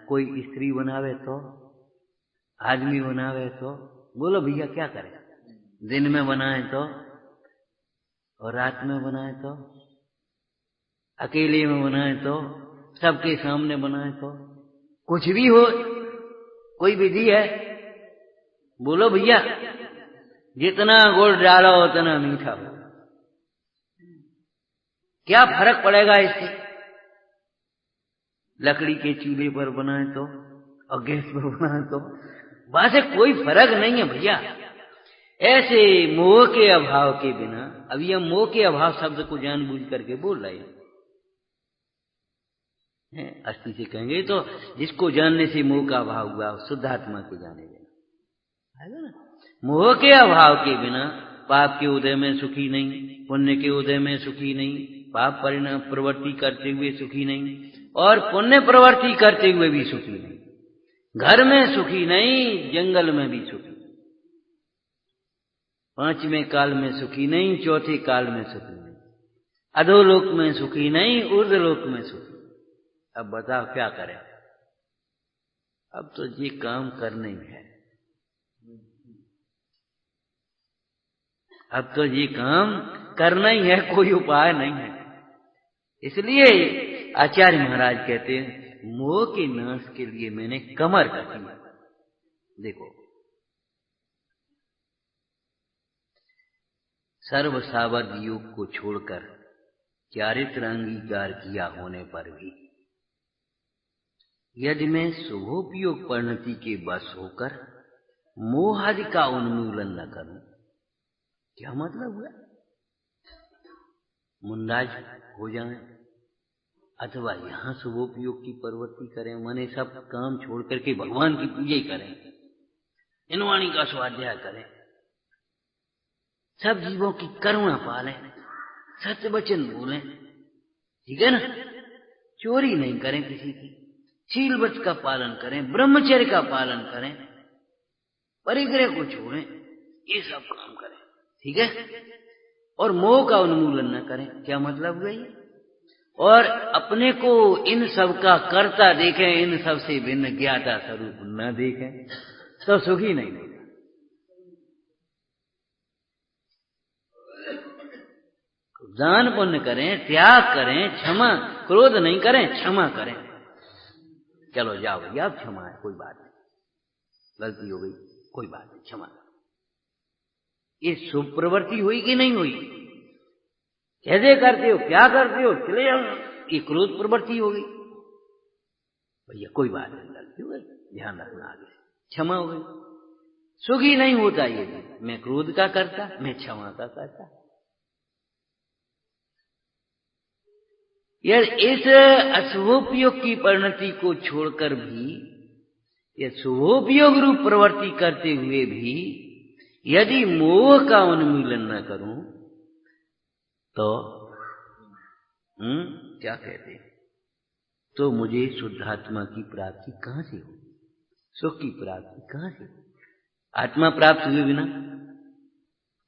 कोई स्त्री बनावे तो, आदमी बनावे तो, बोलो भैया क्या करें? दिन में बनाए तो और रात में बनाए तो, अकेले में बनाए तो, सबके सामने बनाए तो, कुछ भी हो, कोई विधि है? बोलो भैया, जितना गुड़ डालो उतना मीठा हो, क्या फर्क पड़ेगा इससे? लकड़ी के चूल्हे पर बनाए तो और गैस पर बनाए तो, वहां से कोई फर्क नहीं है भैया। ऐसे मोह के अभाव के बिना, अब यह मोह के अभाव शब्द को जानबूझ करके बोल रहे हैं, अस्थि से कहेंगे तो जिसको जानने से मोह का अभाव हुआ, शुद्धात्मा के जाने देना है ना। मोह के अभाव के बिना पाप के उदय में सुखी नहीं, पुण्य के उदय में सुखी नहीं, पाप परिणाम प्रवृत्ति करते हुए सुखी नहीं, और पुण्य प्रवृत्ति करते हुए भी सुखी नहीं। घर में सुखी नहीं, जंगल में भी सुखी, पांचवें काल में सुखी नहीं, चौथे काल में सुखी नहीं, अधोलोक में सुखी नहीं, ऊर्ध्वलोक में सुखी। अब बताओ क्या करें? अब तो ये काम करना ही है, अब तो ये काम करना ही है, कोई उपाय नहीं है। इसलिए आचार्य महाराज कहते हैं, मोह के नाश के लिए मैंने कमर कसी। देखो, सर्व सावध योग को छोड़कर चारित्र अंगीकार किया होने पर भी यदि मैं शुभोपयोग परिणति के बस होकर मोहादि का उन्मूलन न करूं, क्या मतलब हुआ? मुंडाज हो जाए, अथवा यहाँ शुभोपयोग की प्रवृत्ति करें, माने सब काम छोड़ करके भगवान की पूजा ही करें, इनवाणी का स्वाध्याय करें, सब जीवों की करुणा पालें, सत्य वचन बोलें, ठीक है ना, चोरी नहीं करें किसी की, शील व्रत का पालन करें, ब्रह्मचर्य का पालन करें, परिग्रह को छोड़ें, ये सब काम करें, ठीक है। और मोह का उन्मूलन न करें। क्या मतलब हुआ ये? और अपने को इन सब का कर्ता देखें, इन सब से भिन्न ज्ञाता स्वरूप न देखें, तो सुखी नहीं होगा। दान पुण्य करें, त्याग करें, क्षमा, क्रोध नहीं करें, क्षमा करें। चलो जाओ भैया, अब क्षमा है, कोई बात नहीं, गलती हो गई, कोई बात नहीं, क्षमा। ये शुभ प्रवृत्ति हुई कि नहीं हुई? कैसे करते हो, क्या करते हो, चले जाओ, ये क्रोध प्रवृत्ति हो गई। भैया कोई बात नहीं, गलती हो गई, ध्यान रखना, आगे क्षमा हो गई। सुखी नहीं होता ये, मैं क्रोध का करता, मैं क्षमा का करता। यार इस अशुभोपयोग की परिणति को छोड़कर भी, ये शुभोपयोग रूप प्रवृत्ति करते हुए भी यदि मोह का उन्मूलन न करूं तो क्या कहते हैं, तो मुझे शुद्धात्मा की प्राप्ति कहां से हो, सुख की प्राप्ति कहां से हो? आत्मा प्राप्त हुए बिना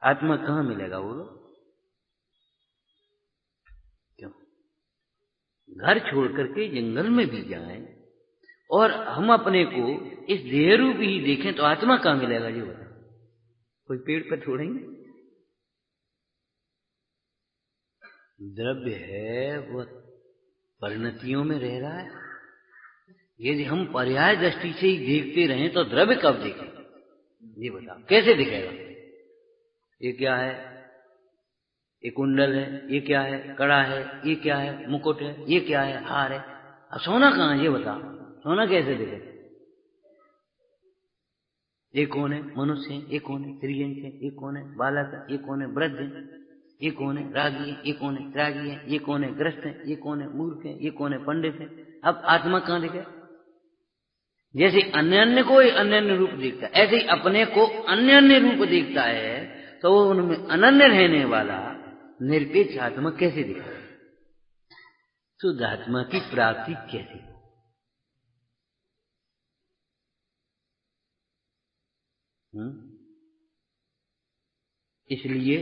आत्मा कहां मिलेगा बोलो? क्यों? घर छोड़ करके जंगल में भी जाएं और हम अपने को इस देह रूप ही देखें तो आत्मा कहां मिलेगा ये बताओ? कोई पेड़ पर छोड़ेंगे? द्रव्य है वो परिणतियों में रह रहा है। यदि हम पर्याय दृष्टि से ही देखते रहें तो द्रव्य कब देखें ये बताओ? कैसे दिखेगा? ये क्या है? ये कुंडल है, ये क्या है? कड़ा है, ये क्या है? मुकुट है, ये क्या है? हार है। अब सोना कहां है ये बताओ? सोना कैसे दिखे? ये कौन है? मनुष्य है, ये कौन है? स्त्रीलिंग है, ये कौन है? बालक है, ये कौन है? वृद्ध है, ये कौन है? रागी है, ये कौन है? त्यागी है, ये कौन है? ग्रस्त है, ये कौन है? मूर्ख है, ये कौन है? पंडित है। अब आत्मा कहां दिखे? जैसे अन्य अन्य को अन्य अन्य रूप देखता है, ऐसे ही अपने को अन्य अन्य रूप देखता है, तो वो उनमें अनन्य रहने वाला निरपेक्ष आत्मा कैसे दिखा? शुद्ध आत्मा की प्राप्ति कैसे? इसलिए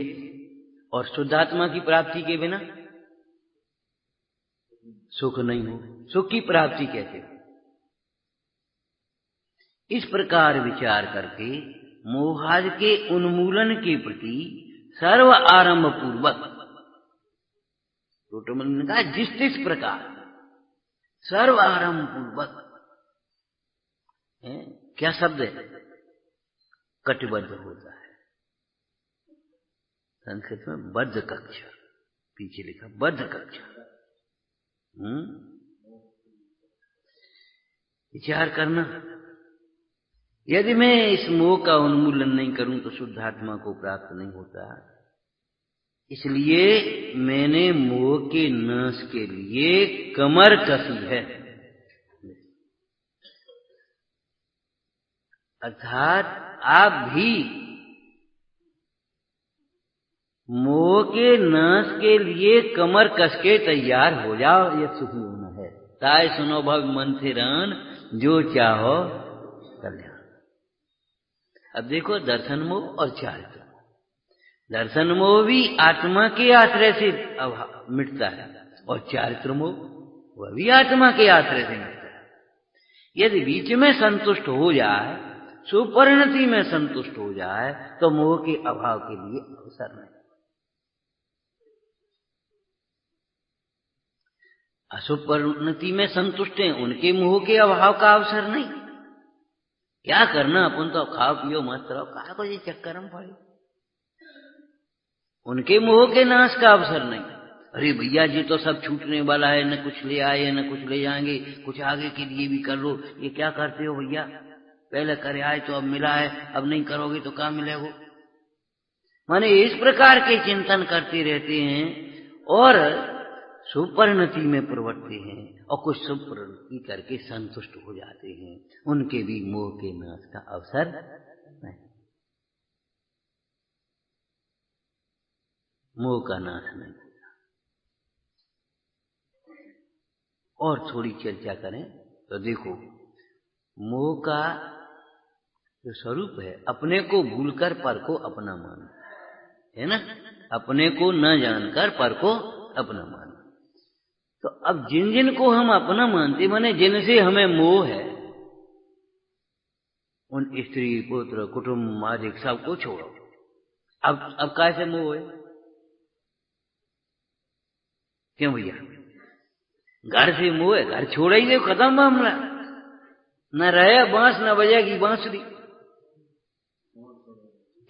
और शुद्धात्मा की प्राप्ति के बिना सुख नहीं हो। सुख की प्राप्ति कैसे हो? इस प्रकार विचार करके मोहाद के उन्मूलन के प्रति सर्व आरंभ पूर्वक टोटमल ने कहा जिस प्रकार सर्व आरंभ पूर्वक क्या शब्द है? कटिबद्ध होता है। संस्कृत में बद्ध कक्षा, पीछे लिखा बद्ध कक्षा। विचार करना, यदि मैं इस मोह का उन्मूलन नहीं करूं तो शुद्धात्मा को प्राप्त नहीं होता। इसलिए मैंने मोह के नाश के लिए कमर कसी है। अर्थात आप भी मोह के नाश के लिए कमर कस के तैयार हो जाओ, ये सुखी होना है। ताय सुनो भव मंथिरान, जो चाहो कल्याण। अब देखो दर्शन मोह और चारित्र मोह। दर्शन मोह भी आत्मा के आश्रय से मिटता है और चारित्र मोह वह भी आत्मा के आश्रय से मिटता है। यदि बीच में संतुष्ट हो जाए, सुपरिणति में संतुष्ट हो जाए, तो मोह के अभाव के लिए अवसर नहीं। असुपरिणति में संतुष्ट हैं, उनके मोह के अभाव का अवसर नहीं। क्या करना, अपन तो खाओ पियो मस्त रहो, कहा को ये चक्कर में पड़े। उनके मोह के नाश का अवसर नहीं। अरे भैया जी तो सब छूटने वाला है, न कुछ ले आए न कुछ ले जाएंगे, कुछ आगे के लिए भी कर लो। ये क्या करते हो भैया? पहले करे आए तो अब मिला है, अब नहीं करोगे तो क्या मिलेगा? माने इस प्रकार के चिंतन करते रहते हैं और सुपरिणति में प्रवर्तते हैं और कुछ सुपरिणति करके संतुष्ट हो जाते हैं, उनके भी मोह के नाश का अवसर नहीं, मोह का नाश नहीं होता। और थोड़ी चर्चा करें तो देखो, मोह का जो स्वरूप है, अपने को भूलकर पर को अपना मानना, है ना, अपने को न जानकर पर को अपना मानना। तो अब जिन जिन को हम अपना मानते, माने जिनसे हमें मोह है, उन स्त्री पुत्र कुटुंब आदि सबको छोड़ो। अब कैसे मोह है? क्यों भैया? घर से मोह है, घर छोड़ा ही दे, खत्म मामला। न रहे बांस न बजेगी बांसुरी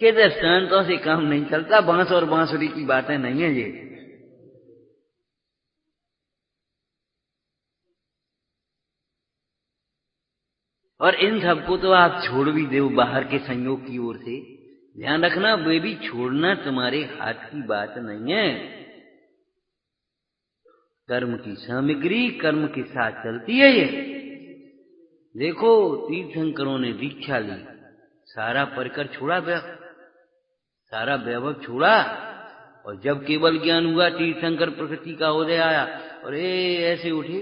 के दृष्टांतों से काम नहीं चलता। बांस और बांसुरी की बातें नहीं है ये। और इन सबको तो आप छोड़ भी दो बाहर के संयोग की ओर से। ध्यान रखना, वे भी छोड़ना तुम्हारे हाथ की बात नहीं है। कर्म की सामग्री कर्म के साथ चलती है ये। देखो, तीर्थंकरों ने दीक्षा ली, सारा परिकर छोड़ा, सारा वैभव छोड़ा, और जब केवल ज्ञान हुआ, तीर्थंकर प्रकृति का उदय आया और ऐसे उठे,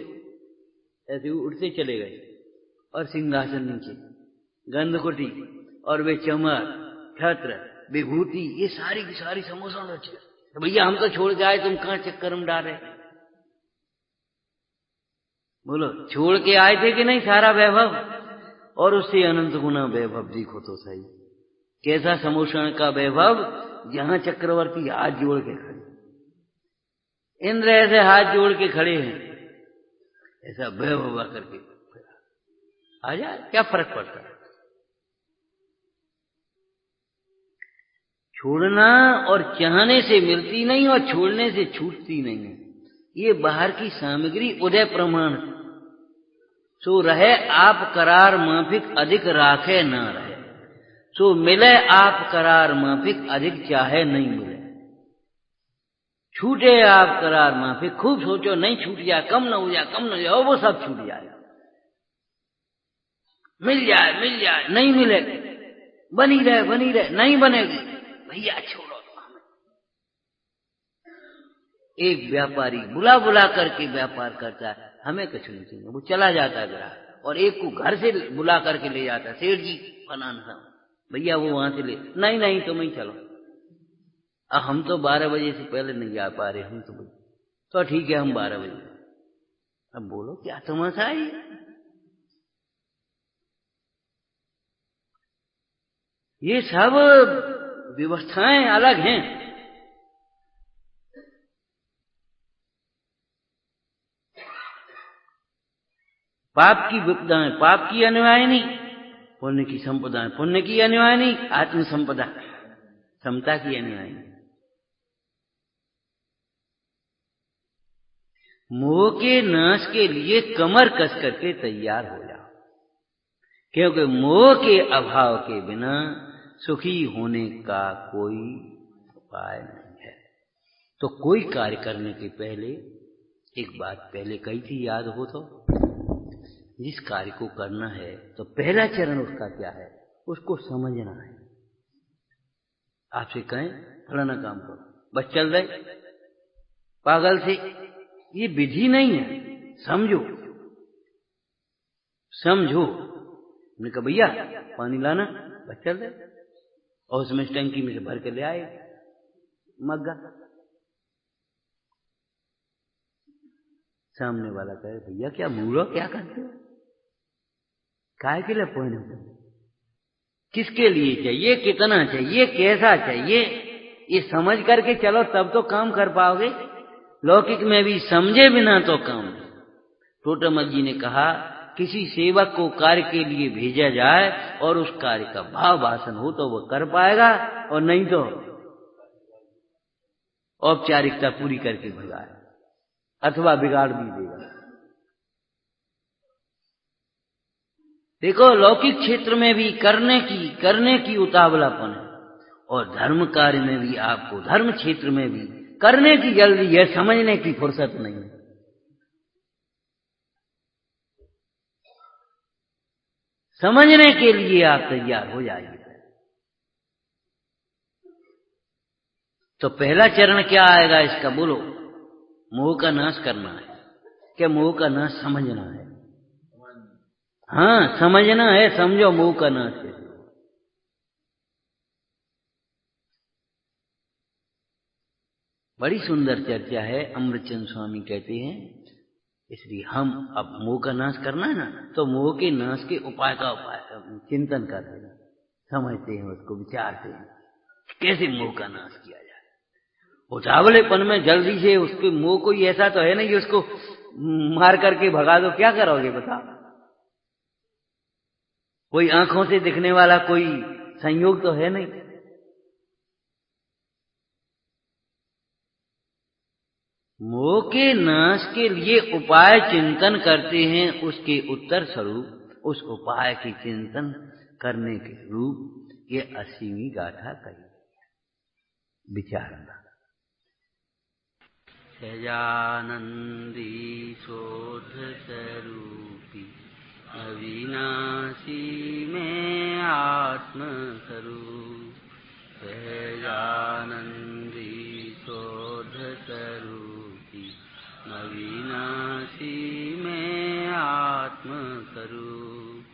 ऐसे उठते चले गए। और सिंहासन नीचे, गंधकुटी और वे चमर छत्र विभूति, ये सारी की सारी समोसा रचे। तो भैया हम तो छोड़ के आए, तुम कहां चक्कर में डाले? बोलो, छोड़ के आए थे कि नहीं सारा वैभव? और उससे अनंत गुना वैभव देखो तो सही, कैसा समोषण का वैभव, जहां चक्रवर्ती हाथ जोड़ के खड़े, इंद्र ऐसे हाथ जोड़ के खड़े हैं, ऐसा वैभव करके आ जाए, क्या फर्क पड़ता है? छोड़ना और चाहने से मिलती नहीं और छोड़ने से छूटती नहीं है। ये बाहर की सामग्री उदय प्रमाण। सो रहे आप करार माफिक अधिक राखे ना रहे, सो मिले आप करार माफिक अधिक चाहे नहीं मिले। छूटे आप करार माफिक, खूब सोचो नहीं छूट जाए, कम न हो जाए, कम न हो जाए, वो सब छूट जाए। मिल जाए नहीं मिले, बनी रहे नहीं बनेगी, भैया छोड़ो। एक व्यापारी बुला बुला करके व्यापार करता है, हमें कुछ नहीं चाहिए, वो चला जाता है ग्राहक। और एक को घर से बुला करके ले जाता है, सेठ जी फलाना, भैया वो वहां से ले, नहीं तुम ही चलो। हम तो 12 बजे से पहले नहीं जा पा रहे, हम तो ठीक है, हम 12 बजे। अब बोलो क्या तमाशा है? ये सब व्यवस्थाएं अलग हैं। पाप की विपदाएं पाप की अनुयायिनी, पुण्य की संपदाएं पुण्य की अनुयायिनी, आत्म संपदा समता की अनुयायिनी। मोह के नाश के लिए कमर कस करके तैयार हो जाओ, क्योंकि मोह के अभाव के बिना सुखी होने का कोई उपाय नहीं है। तो कोई कार्य करने के पहले एक बात पहले कही थी, याद हो तो, जिस कार्य को करना है तो पहला चरण उसका क्या है, उसको समझना है। आपसे कहें फलाना काम करो, बस चल रहे पागल से, ये विधि नहीं है। समझो। मैंने कहा भैया पानी लाना, बस चल रहे, और उसमें टंकी में से भर के ले आए मग्गा। सामने वाला कहे भैया क्या मूलो, क्या करते हो, काय के लिए पहुंचे, किसके लिए चाहिए, कितना चाहिए, कैसा चाहिए, ये समझ करके चलो, तब तो काम कर पाओगे। लौकिक में भी समझे बिना तो काम नहीं। टोटमल जी ने कहा, किसी सेवक को कार्य के लिए भेजा जाए और उस कार्य का भाव भाषण हो तो वो कर पाएगा, और नहीं तो औपचारिकता पूरी करके भगाए अथवा बिगाड़ भी देगा। देखो, लौकिक क्षेत्र में भी करने की उतावलापन है, और धर्म कार्य में भी आपको, धर्म क्षेत्र में भी करने की जल्दी है, समझने की फुर्सत नहीं है। समझने के लिए आप तैयार हो जाइए। तो पहला चरण क्या आएगा इसका, बोलो? मोह का नाश करना है। क्या मोह का नाश समझना है? हाँ, समझना है। समझो मोह का नाश है। बड़ी सुंदर चर्चा है। अमृतचंद स्वामी कहते हैं, इसलिए हम अब मोह का नाश करना है ना, तो मोह के नाश के उपाय का चिंतन करते हैं, समझते हैं, उसको विचारते हैं कैसे मोह का नाश किया जाए। उतावलेपन में जल्दी से उसके मोह कोई ऐसा तो है नहीं कि उसको मार करके भगा दो, क्या करोगे बताओ? कोई आंखों से दिखने वाला कोई संयोग तो है नहीं। मोह के नाश के लिए उपाय चिंतन करते हैं, उसके उत्तर स्वरूप उस उपाय की चिंतन करने के रूप ये 80वीं गाथा कही। विचारना। सजानंदी शोध स्वरूपी अविनाशी में आत्मस्वरूप, सजानंदी शोध स्वरूपी अविनाशी में आत्मस्वरूप,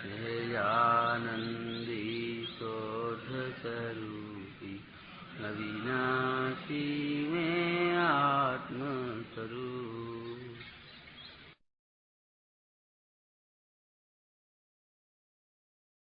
सजानंदी शोध स्वरूपी अविनाशी में आत्मस्वरूप।